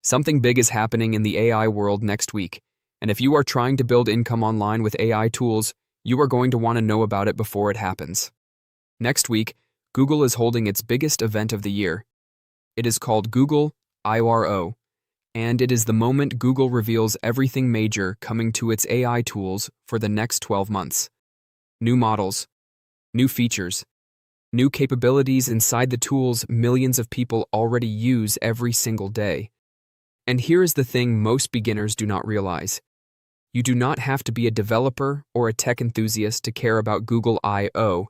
Something big is happening in the AI world next week, and if you are trying to build income online with AI tools, you are going to want to know about it before it happens. Next week, Google is holding its biggest event of the year. It is called Google I.O., and it is the moment Google reveals everything major coming to its AI tools for the next 12 months. New models, new features, new capabilities inside the tools millions of people already use every single day. And here is the thing most beginners do not realize. You do not have to be a developer or a tech enthusiast to care about Google I.O.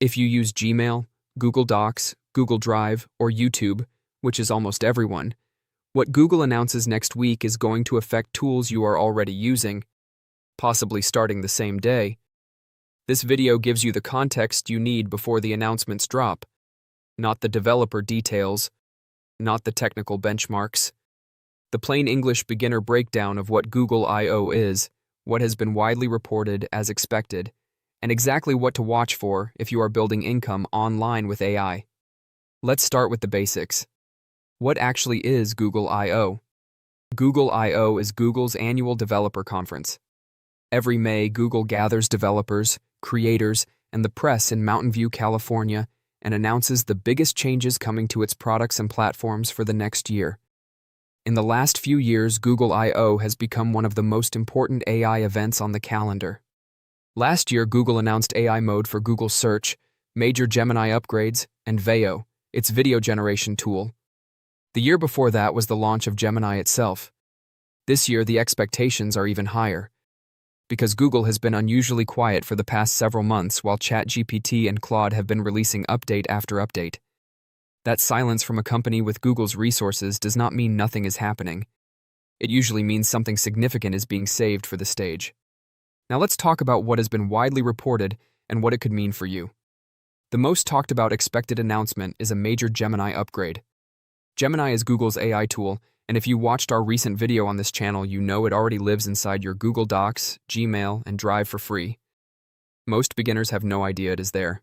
If you use Gmail, Google Docs, Google Drive, or YouTube, which is almost everyone, what Google announces next week is going to affect tools you are already using, possibly starting the same day. This video gives you the context you need before the announcements drop, not the developer details, not the technical benchmarks. The plain English beginner breakdown of what Google I.O. is, what has been widely reported as expected, and exactly what to watch for if you are building income online with AI. Let's start with the basics. What actually is Google I.O.? Google I.O. is Google's annual developer conference. Every May, Google gathers developers, creators, and the press in Mountain View, California, and announces the biggest changes coming to its products and platforms for the next year. In the last few years, Google I.O. has become one of the most important AI events on the calendar. Last year, Google announced AI mode for Google Search, major Gemini upgrades, and Veo, its video generation tool. The year before that was the launch of Gemini itself. This year, the expectations are even higher. Because Google has been unusually quiet for the past several months while ChatGPT and Claude have been releasing update after update. That silence from a company with Google's resources does not mean nothing is happening. It usually means something significant is being saved for the stage. Now let's talk about what has been widely reported and what it could mean for you. The most talked about expected announcement is a major Gemini upgrade. Gemini is Google's AI tool, and if you watched our recent video on this channel, you know it already lives inside your Google Docs, Gmail, and Drive for free. Most beginners have no idea it is there.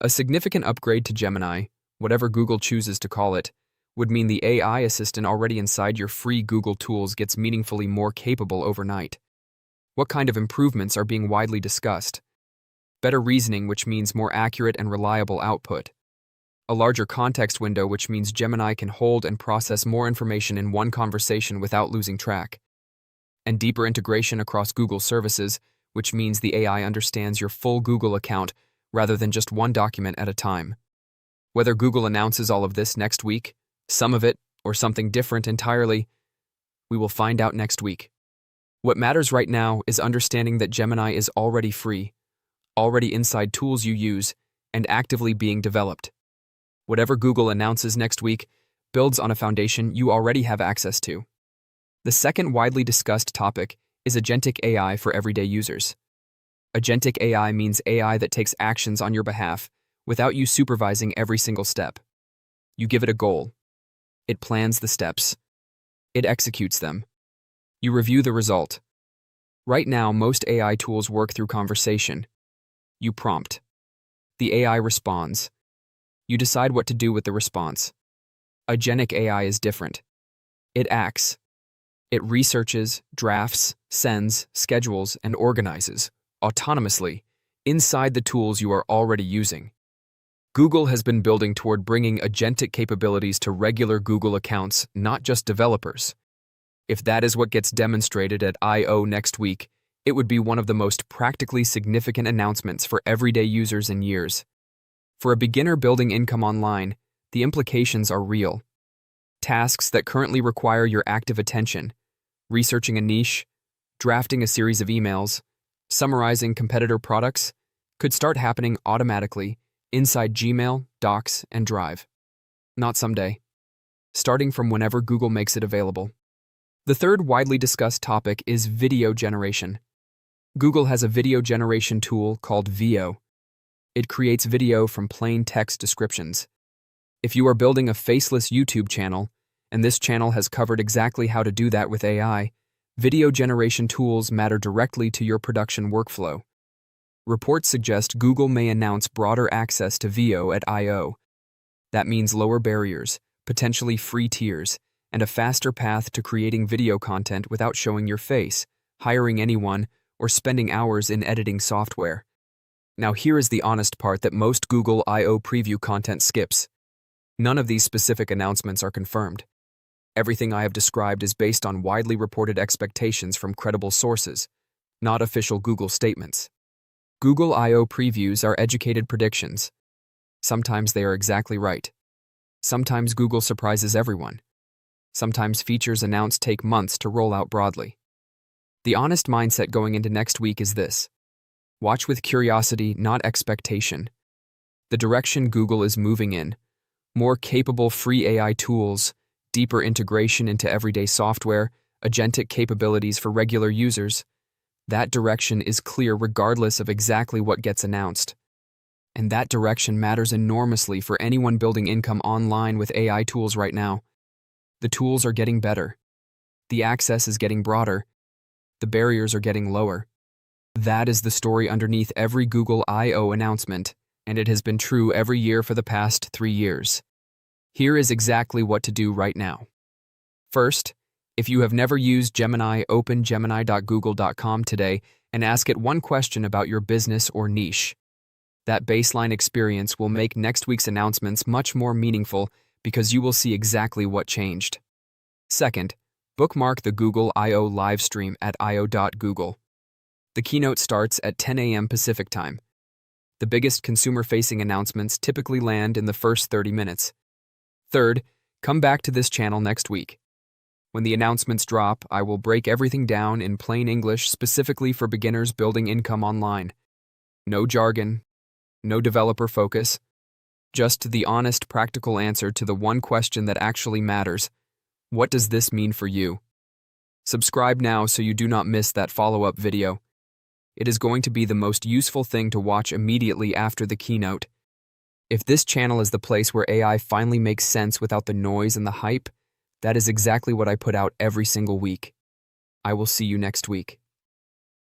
A significant upgrade to Gemini, whatever Google chooses to call it, would mean the AI assistant already inside your free Google tools gets meaningfully more capable overnight. What kind of improvements are being widely discussed? Better reasoning, which means more accurate and reliable output. A larger context window, which means Gemini can hold and process more information in one conversation without losing track. And deeper integration across Google services, which means the AI understands your full Google account rather than just one document at a time. Whether Google announces all of this next week, some of it, or something different entirely, we will find out next week. What matters right now is understanding that Gemini is already free, already inside tools you use, and actively being developed. Whatever Google announces next week builds on a foundation you already have access to. The second widely discussed topic is agentic AI for everyday users. Agentic AI means AI that takes actions on your behalf without you supervising every single step. You give it a goal. It plans the steps. It executes them. You review the result. Right now, most AI tools work through conversation. You prompt. The AI responds. You decide what to do with the response. Agentic AI is different. It acts. It researches, drafts, sends, schedules, and organizes, autonomously, inside the tools you are already using. Google has been building toward bringing agentic capabilities to regular Google accounts, not just developers. If that is what gets demonstrated at I.O. next week, it would be one of the most practically significant announcements for everyday users in years. For a beginner building income online, the implications are real. Tasks that currently require your active attention, researching a niche, drafting a series of emails, summarizing competitor products, could start happening automatically inside Gmail, Docs, and Drive. Not someday. Starting from whenever Google makes it available. The third widely discussed topic is video generation. Google has a video generation tool called Veo. It creates video from plain text descriptions. If you are building a faceless YouTube channel, and this channel has covered exactly how to do that with AI, video generation tools matter directly to your production workflow. Reports suggest Google may announce broader access to Veo at I.O. That means lower barriers, potentially free tiers, and a faster path to creating video content without showing your face, hiring anyone, or spending hours in editing software. Now here is the honest part that most Google I/O preview content skips. None of these specific announcements are confirmed. Everything I have described is based on widely reported expectations from credible sources, not official Google statements. Google I/O previews are educated predictions. Sometimes they are exactly right. Sometimes Google surprises everyone. Sometimes features announced take months to roll out broadly. The honest mindset going into next week is this: watch with curiosity, not expectation. The direction Google is moving in, more capable free AI tools, deeper integration into everyday software, agentic capabilities for regular users, that direction is clear regardless of exactly what gets announced. And that direction matters enormously for anyone building income online with AI tools right now. The tools are getting better. The access is getting broader. The barriers are getting lower. That is the story underneath every Google I/O announcement, and it has been true every year for the past 3 years. Here is exactly what to do right now. First, if you have never used Gemini, open gemini.google.com today and ask it one question about your business or niche. That baseline experience will make next week's announcements much more meaningful because you will see exactly what changed. Second, bookmark the Google I/O Livestream at io.google. The keynote starts at 10 a.m. Pacific time. The biggest consumer-facing announcements typically land in the first 30 minutes. Third, come back to this channel next week. When the announcements drop, I will break everything down in plain English specifically for beginners building income online. No jargon, no developer focus, just the honest, practical answer to the one question that actually matters: what does this mean for you? Subscribe now so you do not miss that follow-up video. It is going to be the most useful thing to watch immediately after the keynote. If this channel is the place where AI finally makes sense without the noise and the hype, that is exactly what I put out every single week. I will see you next week.